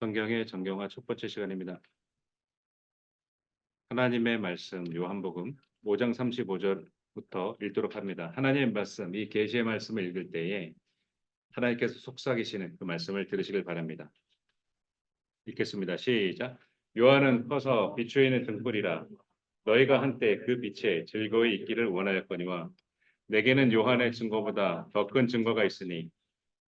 성경의 정경화 첫 번째 시간입니다. 하나님의 말씀 요한복음 5장 35절부터 읽도록 합니다. 하나님의 말씀, 이 계시의 말씀을 읽을 때에 하나님께서 속삭이시는 그 말씀을 들으시길 바랍니다. 읽겠습니다. 시작. 요한은 커서 비추어 있는 등불이라 너희가 한때 그 빛에 즐거이 있기를 원하였거니와 내게는 요한의 증거보다 더 큰 증거가 있으니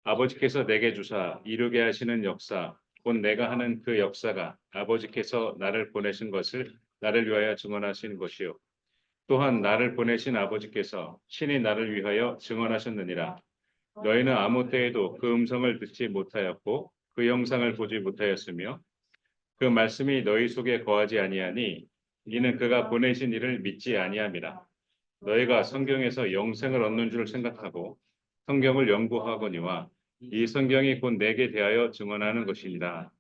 아버지께서 내게 주사 이루게 하시는 역사 곧 내가 하는 그 역사가 아버지께서 나를 보내신 것을 나를 위하여 증언하신 것이요 또한 나를 보내신 아버지께서 친히 나를 위하여 증언하셨느니라. 너희는 아무 때에도 그 음성을 듣지 못하였고 그 영상을 보지 못하였으며 그 말씀이 너희 속에 거하지 아니하니 이는 그가 보내신 이를 믿지 아니함이라. 너희가 성경에서 영생을 얻는 줄 생각하고 성경을 연구하거니와 이 성경이 곧 내게 대하여 증언하는 것이니라.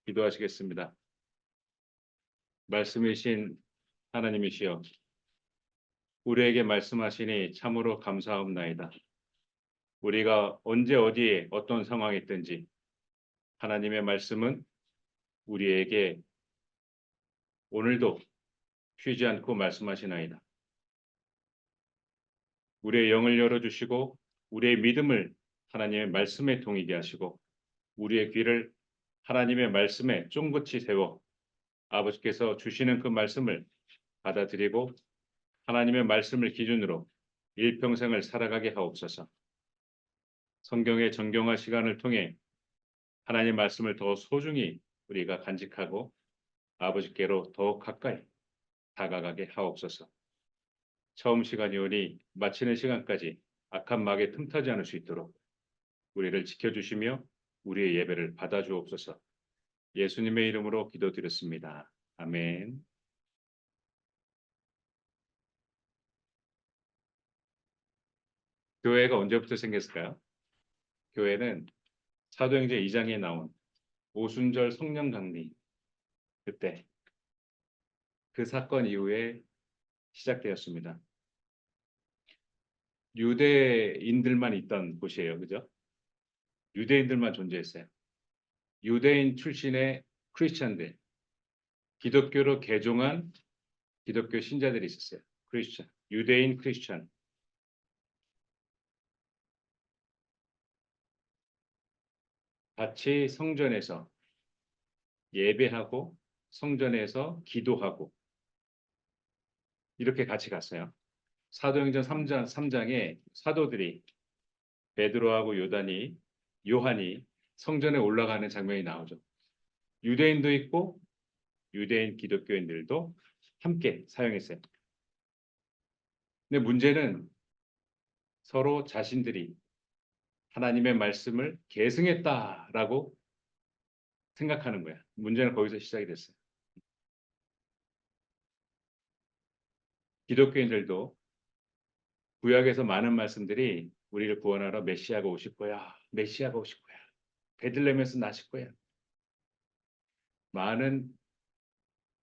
기도하시겠습니다. 말씀이신 하나님이시여, 우리에게 말씀하시니 참으로 감사합나이다. 우리가 언제 어디에 어떤 상황에 있든지 하나님의 말씀은 우리에게 오늘도 쉬지 않고 말씀하시나이다. 우리의 영을 열어주시고 우리의 믿음을 하나님의 말씀에 동이게 하시고 우리의 귀를 하나님의 말씀에 쫑긋이 세워 아버지께서 주시는 그 말씀을 받아들이고 하나님의 말씀을 기준으로 일평생을 살아가게 하옵소서. 성경의 정경화 시간을 통해 하나님의 말씀을 더 소중히 우리가 간직하고 아버지께로 더 가까이 다가가게 하옵소서. 처음 시간이 오니 마치는 시간까지 악한 마귀에 틈타지 않을 수 있도록 우리를 지켜주시며 우리의 예배를 받아주옵소서. 예수님의 이름으로 기도드렸습니다. 아멘. 교회가 언제부터 생겼을까요? 교회는 사도행전 2장에 나온 오순절 성령 강림 그때 그 사건 이후에 시작되었습니다. 유대인들만 있던 곳이에요. 그죠? 유대인들만 존재했어요. 유대인 출신의 크리스천들, 기독교로 개종한 기독교 신자들이 있었어요. 크리스천, 유대인 크리스천. 같이 성전에서 예배하고 성전에서 기도하고 이렇게 같이 갔어요. 사도행전 3장에 사도들이 베드로하고 요한이 성전에 올라가는 장면이 나오죠. 유대인도 있고 유대인 기독교인들도 함께 사용했어요. 근데 문제는 서로 자신들이 하나님의 말씀을 계승했다라고 생각하는 거야. 문제는 거기서 시작이 됐어요. 기독교인들도 구약에서 많은 말씀들이 우리를 구원하러 메시아가 오실 거야. 메시아가 오실 거야. 베들레헴에서 나실 거야. 많은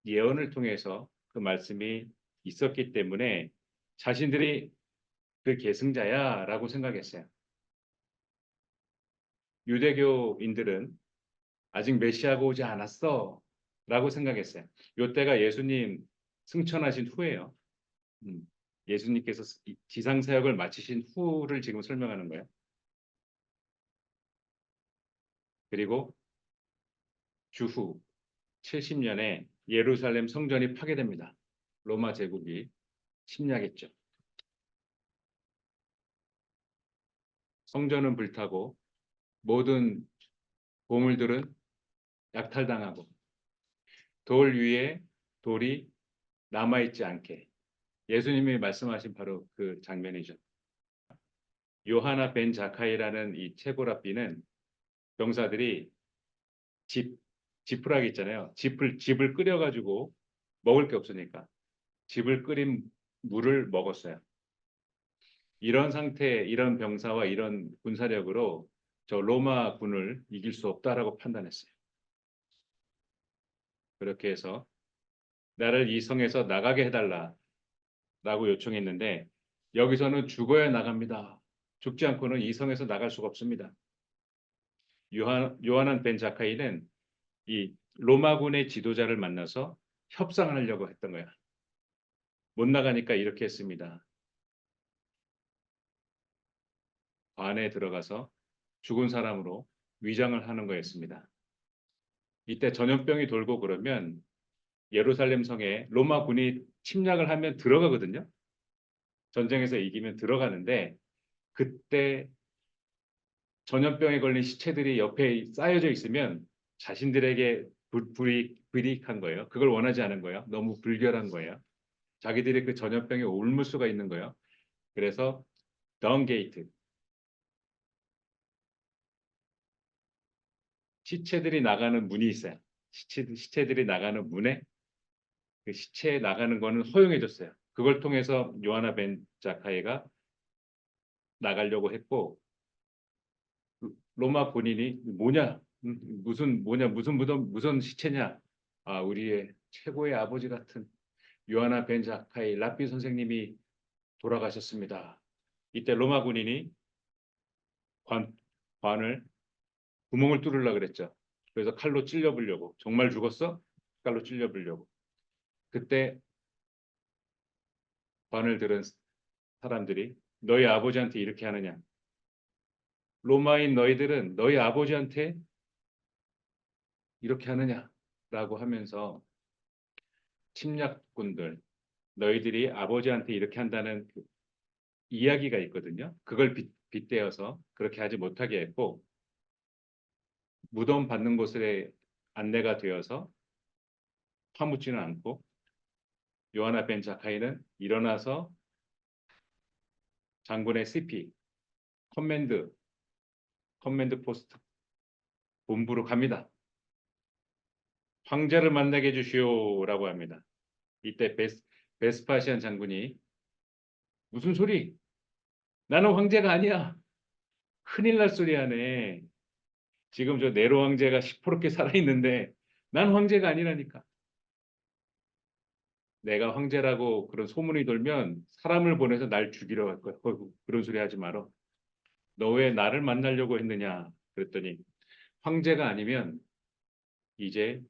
예언을 통해서 그 말씀이 있었기 때문에 자신들이 그 계승자야라고 생각했어요. 유대교인들은 아직 메시아가 오지 않았어 라고 생각했어요. 이때가 예수님 승천하신 후예요. 예수님께서 지상사역을 마치신 후를 지금 설명하는 거예요. 그리고 주후 70년에 예루살렘 성전이 파괴됩니다. 로마 제국이 침략했죠. 성전은 불타고 모든 보물들은 약탈당하고 돌 위에 돌이 남아있지 않게 예수님이 말씀하신 바로 그 장면이죠. 요하나 벤 자카이라는 이 체고랍비는 병사들이 지푸라기 있잖아요. 집을 끓여가지고 먹을 게 없으니까 집을 끓인 물을 먹었어요. 이런 상태, 이런 병사와 이런 군사력으로 저 로마 군을 이길 수 없다라고 판단했어요. 그렇게 해서 나를 이 성에서 나가게 해달라라고 요청했는데 여기서는 죽어야 나갑니다. 죽지 않고는 이 성에서 나갈 수가 없습니다. 요하난 벤 자카이는 이 로마군의 지도자를 만나서 협상하려고 했던 거야. 못 나가니까 이렇게 했습니다. 관에 들어가서 죽은 사람으로 위장을 하는 거였습니다. 이때 전염병이 돌고 그러면 예루살렘 성에 로마군이 침략을 하면 들어가거든요. 전쟁에서 이기면 들어가는데 그때 전염병에 걸린 시체들이 옆에 쌓여져 있으면 자신들에게 불이익한 거예요. 그걸 원하지 않은 거예요. 너무 불결한 거예요. 자기들이 그 전염병에 옮을 수가 있는 거예요. 그래서 던 게이트, 시체들이 나가는 문이 있어요. 시체들이 나가는 문에 그 시체 나가는 거는 허용해 줬어요. 그걸 통해서 요하나 벤 자카이가 나가려고 했고 로마 본인이 뭐냐 무슨 무덤 무슨 시체냐 아 우리의 최고의 아버지 같은 요하나 벤 자카이 랍비 선생님이 돌아가셨습니다. 이때 로마 군인이 관, 관을 구멍을 뚫으려고 그랬죠. 그래서 칼로 찔러보려고 정말 죽었어? 칼로 찔러보려고 그때 관을 들은 사람들이 너희 아버지한테 이렇게 하느냐 로마인 너희들은 너희 아버지한테 이렇게 하느냐라고 하면서 침략군들 너희들이 아버지한테 이렇게 한다는 그 이야기가 있거든요. 그걸 빗대어서 그렇게 하지 못하게 했고 무덤 받는 곳에 안내가 되어서 파묻지는 않고 요하나 벤 자카이는 일어나서 장군의 CP 커맨드 포스트 본부로 갑니다. 황제를 만나게 해주시오라고 합니다. 이때 베스파시안 장군이 무슨 소리? 나는 황제가 아니야. 큰일 날 소리 하네. 지금 저 네로 황제가 시퍼렇게 살아있는데 난 황제가 아니라니까. 내가 황제라고 그런 소문이 돌면 사람을 보내서 날 죽이러 갈 거야. 그런 소리 하지 마라. 너 왜 나를 만나려고 했느냐? 그랬더니 황제가 아니면 이제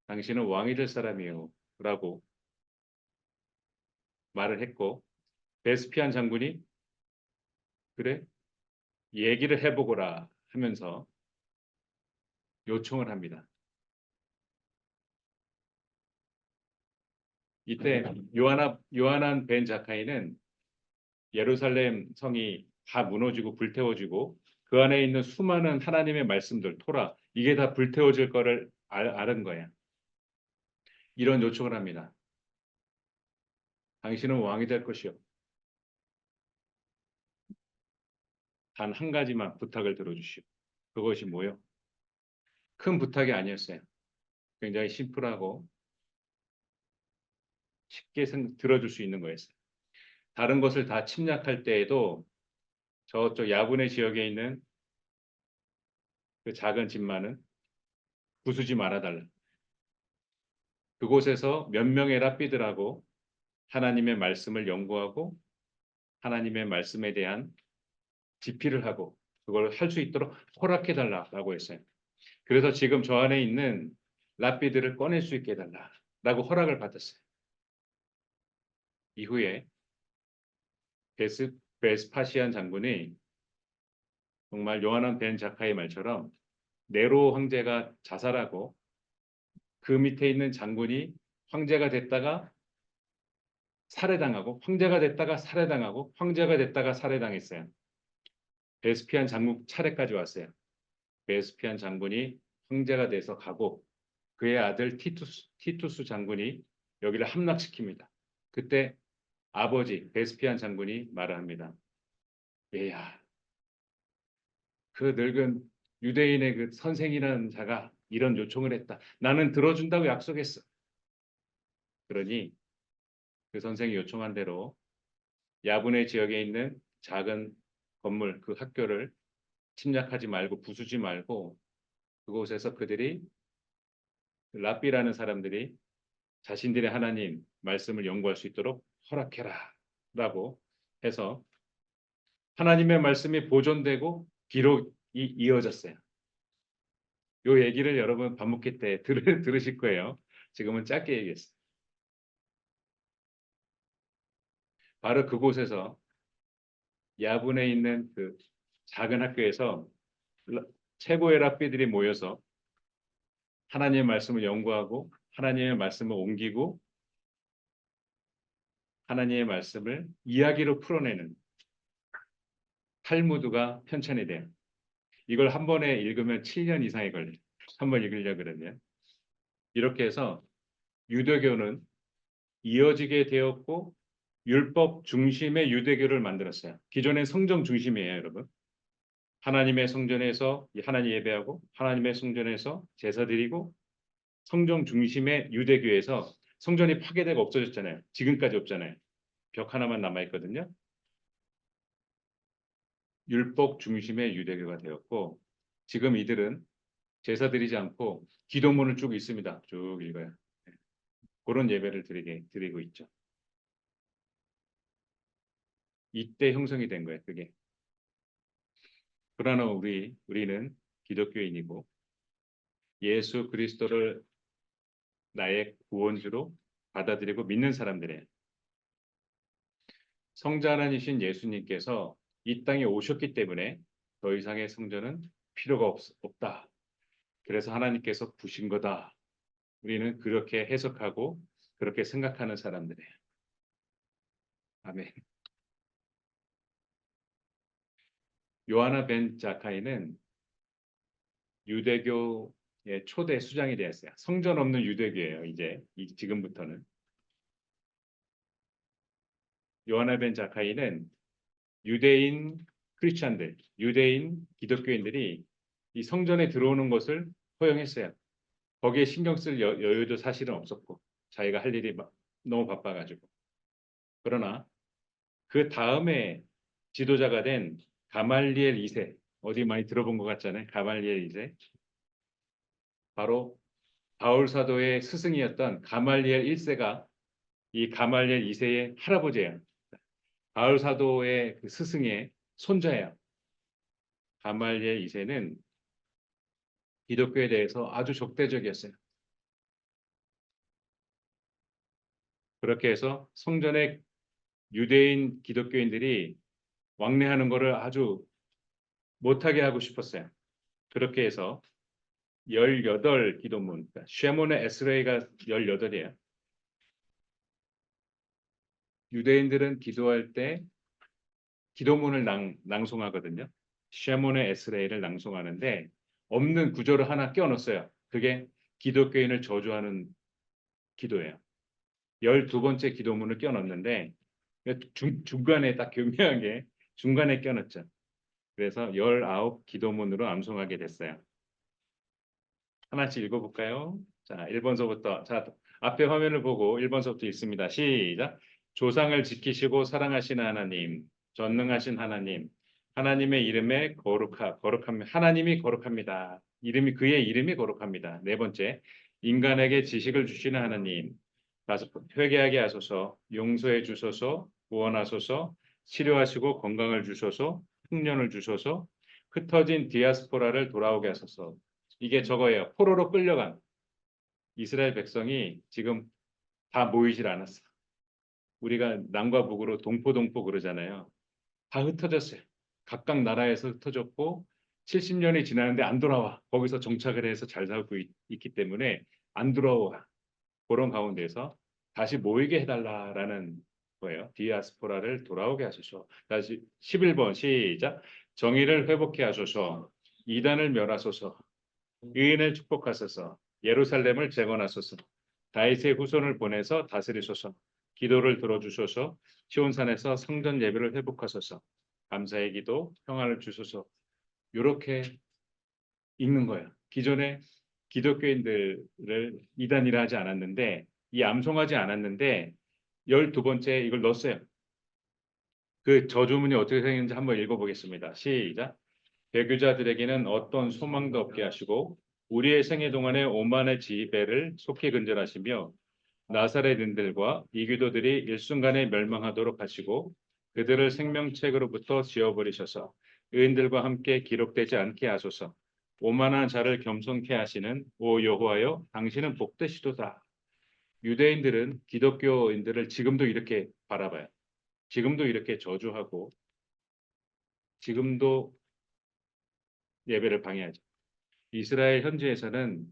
당신은 왕이 될 사람이에요. 라고 말을 했고 베스피안 장군이 그래? 얘기를 해보거라 하면서 요청을 합니다. 이때 요하난 벤 자카이는 예루살렘 성이 다 무너지고 불태워지고 그 안에 있는 수많은 하나님의 말씀들 토라 이게 다 불태워질 거를 알은 거야. 이런 요청을 합니다. 당신은 왕이 될 것이요. 단 한 가지만 부탁을 들어주시오. 그것이 뭐요? 큰 부탁이 아니었어요. 굉장히 심플하고 쉽게 들어줄 수 있는 거였어요. 다른 것을 다 침략할 때에도 저쪽 야분의 지역에 있는 그 작은 집만은 부수지 말아달라. 그곳에서 몇 명의 랍비들하고 하나님의 말씀을 연구하고 하나님의 말씀에 대한 집필을 하고 그걸 할 수 있도록 허락해달라고 했어요. 그래서 지금 저 안에 있는 랍비들을 꺼낼 수 있게 해달라라고 허락을 받았어요. 이후에 베스파시안 장군이 정말 요하난 벤 자카의 말처럼 네로 황제가 자살하고 그 밑에 있는 장군이 황제가 됐다가 살해당하고 황제가 됐다가 살해당하고 황제가 됐다가 살해당했어요. 베스피안 장군 차례까지 왔어요. 베스피안 장군이 황제가 돼서 가고 그의 아들 티투스 장군이 여기를 함락시킵니다. 그때 아버지 베스피안 장군이 말을 합니다. 얘야, 그 늙은 유대인의 그 선생이라는 자가 이런 요청을 했다. 나는 들어준다고 약속했어. 그러니 그 선생이 요청한 대로 야분의 지역에 있는 작은 건물 그 학교를 침략하지 말고 부수지 말고 그곳에서 그들이 랍비라는 사람들이 자신들의 하나님 말씀을 연구할 수 있도록 허락해라 라고 해서 하나님의 말씀이 보존되고 기록이 이어졌어요. 요 얘기를 여러분 밥 먹기 때 들으실 거예요. 지금은 짧게 얘기했어요. 바로 그곳에서 야분에 있는 그 작은 학교에서 최고의 랍비들이 모여서 하나님의 말씀을 연구하고 하나님의 말씀을 옮기고 하나님의 말씀을 이야기로 풀어내는 탈무드가 편찬이 돼요. 이걸 한 번에 읽으면 7년 이상이 걸려요. 한 번 읽으려고 그러면. 이렇게 해서 유대교는 이어지게 되었고 율법 중심의 유대교를 만들었어요. 기존엔 성전 중심이에요, 여러분. 하나님의 성전에서 하나님 예배하고 하나님의 성전에서 제사 드리고 성전 중심의 유대교에서 성전이 파괴되고 없어졌잖아요. 지금까지 없잖아요. 벽 하나만 남아있거든요. 율법 중심의 유대교가 되었고 지금 이들은 제사 드리지 않고 기도문을 쭉 읽습니다. 쭉 읽어요. 그런 예배를 드리고 있죠. 이때 형성이 된 거예요. 그게. 그러나 우리는 기독교인이고 예수 그리스도를 나의 구원주로 받아들이고 믿는 사람들이에요. 성자 하나님이신 예수님께서 이 땅에 오셨기 때문에 더 이상의 성전은 필요가 없다. 그래서 하나님께서 부신 거다. 우리는 그렇게 해석하고 그렇게 생각하는 사람들이에요. 아멘. 요하나 벤 자카이는 유대교의 초대 수장이 되었어요. 성전 없는 유대교예요. 이제 지금부터는. 요하나 벤 자카이는 유대인 크리스찬들, 유대인 기독교인들이 이 성전에 들어오는 것을 허용했어요. 거기에 신경 쓸 여유도 사실은 없었고 자기가 할 일이 너무 바빠가지고. 그러나 그 다음에 지도자가 된 가말리엘 2세, 어디 많이 들어본 것 같잖아요. 가말리엘 2세. 바로 바울 사도의 스승이었던 가말리엘 1세가 이 가말리엘 2세의 할아버지예요. 바울 사도의 그 스승의 손자예요. 가말리엘 2세는 기독교에 대해서 아주 적대적이었어요. 그렇게 해서 성전에 유대인 기독교인들이 왕래하는 것을 아주 못하게 하고 싶었어요. 그렇게 해서 18 기도문, 그러니까 쉐몬의 에스레이가 18이에요. 유대인들은 기도할 때 기도문을 낭송하거든요. 쉐몬의 에스레이를 낭송하는데 없는 구절을 하나 껴넣었어요. 그게 기독교인을 저주하는 기도예요. 12번째 기도문을 껴넣었는데 중간에 딱 교묘하게 중간에 껴넣었죠. 그래서 19 기도문으로 암송하게 됐어요. 하나씩 읽어볼까요? 자, 1번서부터. 자, 앞에 화면을 보고 1번서부터 읽습니다. 시작. 조상을 지키시고 사랑하시는 하나님, 전능하신 하나님, 하나님의 이름에 거룩합니다. 하나님이 거룩합니다. 그의 이름이 거룩합니다. 네 번째, 인간에게 지식을 주시는 하나님, 회개하게 하소서, 용서해 주소서, 구원하소서, 치료하시고 건강을 주소서, 흉년을 주소서, 흩어진 디아스포라를 돌아오게 하소서. 이게 저거예요. 포로로 끌려간 이스라엘 백성이 지금 다 모이질 않았어. 우리가 남과 북으로 동포 그러잖아요. 다 흩어졌어요. 각각 나라에서 흩어졌고 70년이 지나는데 안 돌아와. 거기서 정착을 해서 잘 살고 있기 때문에 안 돌아와. 그런 가운데서 다시 모이게 해달라라는 거예요. 디아스포라를 돌아오게 하소서. 다시 11번 시작. 정의를 회복해 하소서. 이단을 멸하소서. 의인을 축복하소서. 예루살렘을 재건하소서. 다윗의 후손을 보내서 다스리소서. 기도를 들어주소서. 시온산에서 성전 예배를 회복하소서. 감사의 기도, 평안을 주소서. 이렇게 읽는 거예요. 기존에 기독교인들을 이단이라 하지 않았는데 이 암송하지 않았는데 12번째 이걸 넣었어요. 그 저주문이 어떻게 생겼는지 한번 읽어보겠습니다. 시작. 배교자들에게는 어떤 소망도 없게 하시고 우리의 생애 동안에 오만의 지배를 속히 근절하시며 나사렛인들과 이교도들이 일순간에 멸망하도록 하시고 그들을 생명책으로부터 지워버리셔서 의인들과 함께 기록되지 않게 하소서. 오만한 자를 겸손케 하시는 오 여호와여, 당신은 복되시도다. 유대인들은 기독교인들을 지금도 이렇게 바라봐요. 지금도 이렇게 저주하고 지금도 예배를 방해하죠. 이스라엘 현지에서는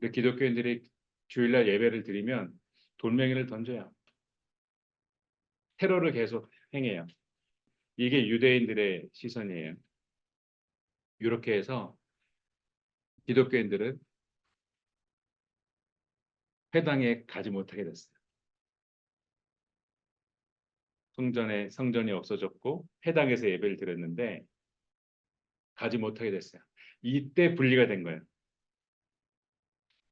그 기독교인들이 주일날 예배를 드리면 돌멩이를 던져요. 테러를 계속 행해요. 이게 유대인들의 시선이에요. 이렇게 해서 기독교인들은 회당에 가지 못하게 됐어요. 성전이 없어졌고 회당에서 예배를 드렸는데 가지 못하게 됐어요. 이때 분리가 된 거예요.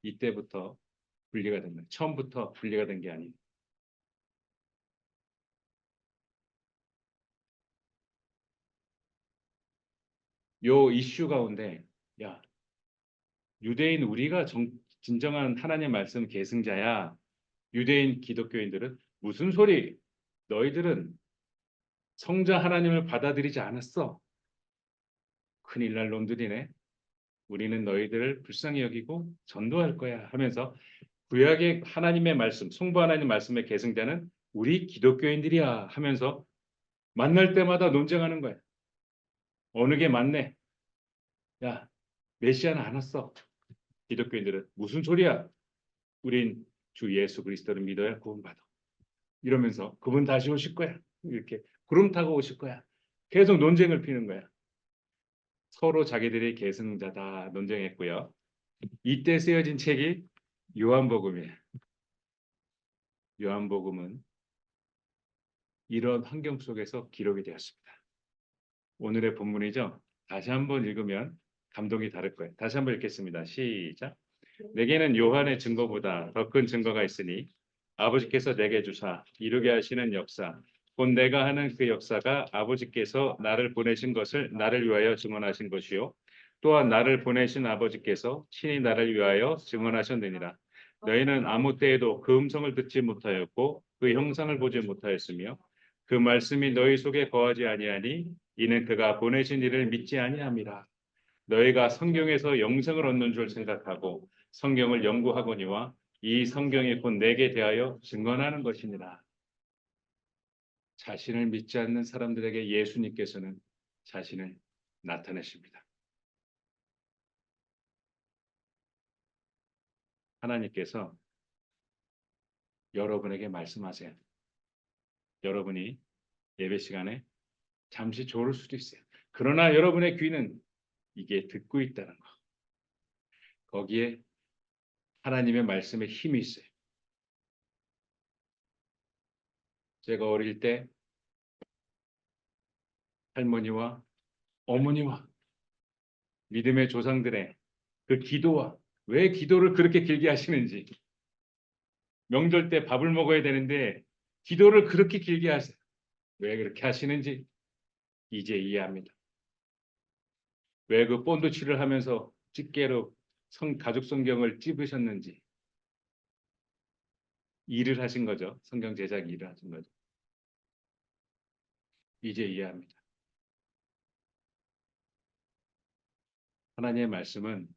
이때부터 분리가 된 거예요. 처음부터 분리가 된 게 아니에요. 요 이슈 가운데 야, 유대인 우리가 진정한 하나님 말씀 계승자야. 유대인 기독교인들은 무슨 소리? 너희들은 성자 하나님을 받아들이지 않았어. 큰일 날 놈들이네. 우리는 너희들을 불쌍히 여기고 전도할 거야 하면서 구약의 하나님의 말씀, 성부 하나님 말씀의 계승자는 우리 기독교인들이야 하면서 만날 때마다 논쟁하는 거야. 어느 게 맞네? 야, 메시아는 안 왔어. 기독교인들은 무슨 소리야? 우린 주 예수 그리스도를 믿어야 구원받아. 이러면서 그분 다시 오실 거야. 이렇게 구름 타고 오실 거야. 계속 논쟁을 피는 거야. 서로 자기들이 계승자다 논쟁했고요. 이때 쓰여진 책이 요한복음이에요. 요한복음은 이런 환경 속에서 기록이 되었습니다. 오늘의 본문이죠. 다시 한번 읽으면 감동이 다를 거예요. 다시 한번 읽겠습니다. 시작. 내게는 요한의 증거보다 더 큰 증거가 있으니 아버지께서 내게 주사 이루게 하시는 역사 곧 내가 하는 그 역사가 아버지께서 나를 보내신 것을 나를 위하여 증언하신 것이요 또한 나를 보내신 아버지께서 친히 나를 위하여 증언하셨느니라. 너희는 아무 때에도 그 음성을 듣지 못하였고 그 형상을 보지 못하였으며 그 말씀이 너희 속에 거하지 아니하니 이는 그가 보내신 이를 믿지 아니함이라. 너희가 성경에서 영생을 얻는 줄 생각하고 성경을 연구하거니와 이 성경이 곧 내게 대하여 증언하는 것이니라. 자신을 믿지 않는 사람들에게 예수님께서는 자신을 나타내십니다. 하나님께서 여러분에게 말씀하세요. 여러분이 예배 시간에 잠시 졸을 수도 있어요. 그러나 여러분의 귀는 이게 듣고 있다는 거. 거기에 하나님의 말씀에 힘이 있어요. 제가 어릴 때 할머니와 어머니와 믿음의 조상들의 그 기도와 왜 기도를 그렇게 길게 하시는지 명절 때 밥을 먹어야 되는데 기도를 그렇게 길게 하세요. 왜 그렇게 하시는지 이제 이해합니다. 왜 그 본드칠을 하면서 집게로 가족 성경을 찝으셨는지 일을 하신 거죠. 성경 제작 일을 하신 거죠. 이제 이해합니다. 하나님의 말씀은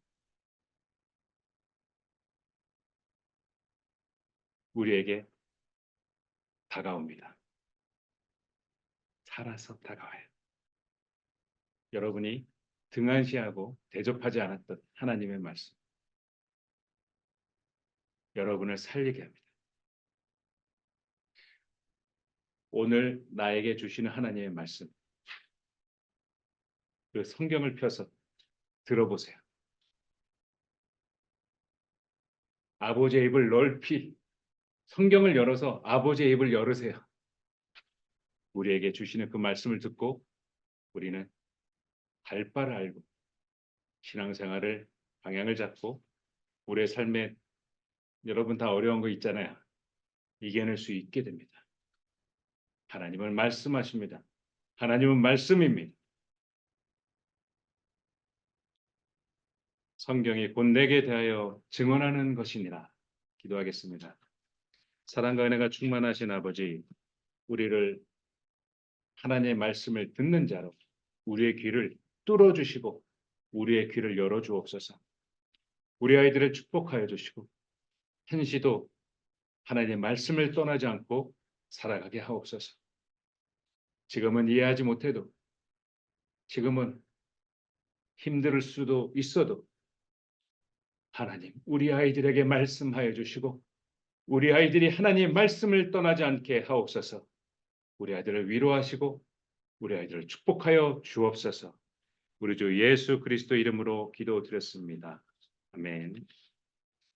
우리에게 다가옵니다. 살아서 다가와요. 여러분이 등한시하고 대접하지 않았던 하나님의 말씀. 여러분을 살리게 합니다. 오늘 나에게 주시는 하나님의 말씀. 그 성경을 펴서 들어보세요. 아버지의 입을 넓히 성경을 열어서 아버지의 입을 열으세요. 우리에게 주시는 그 말씀을 듣고 우리는 갈 바를 알고 신앙생활을 방향을 잡고 우리의 삶에 여러분 다 어려운 거 있잖아요. 이겨낼 수 있게 됩니다. 하나님은 말씀하십니다. 하나님은 말씀입니다. 성경이 곧 내게 대하여 증언하는 것이니라. 기도하겠습니다. 사랑과 은혜가 충만하신 아버지, 우리를 하나님의 말씀을 듣는 자로 우리의 귀를 뚫어주시고 우리의 귀를 열어 주옵소서. 우리 아이들을 축복하여 주시고 한시도 하나님의 말씀을 떠나지 않고 살아가게 하옵소서. 지금은 이해하지 못해도, 지금은 힘들 수도 있어도 하나님 우리 아이들에게 말씀하여 주시고 우리 아이들이 하나님의 말씀을 떠나지 않게 하옵소서. 우리 아이들을 위로하시고 우리 아이들을 축복하여 주옵소서. 우리 주 예수 그리스도 이름으로 기도드렸습니다. 아멘.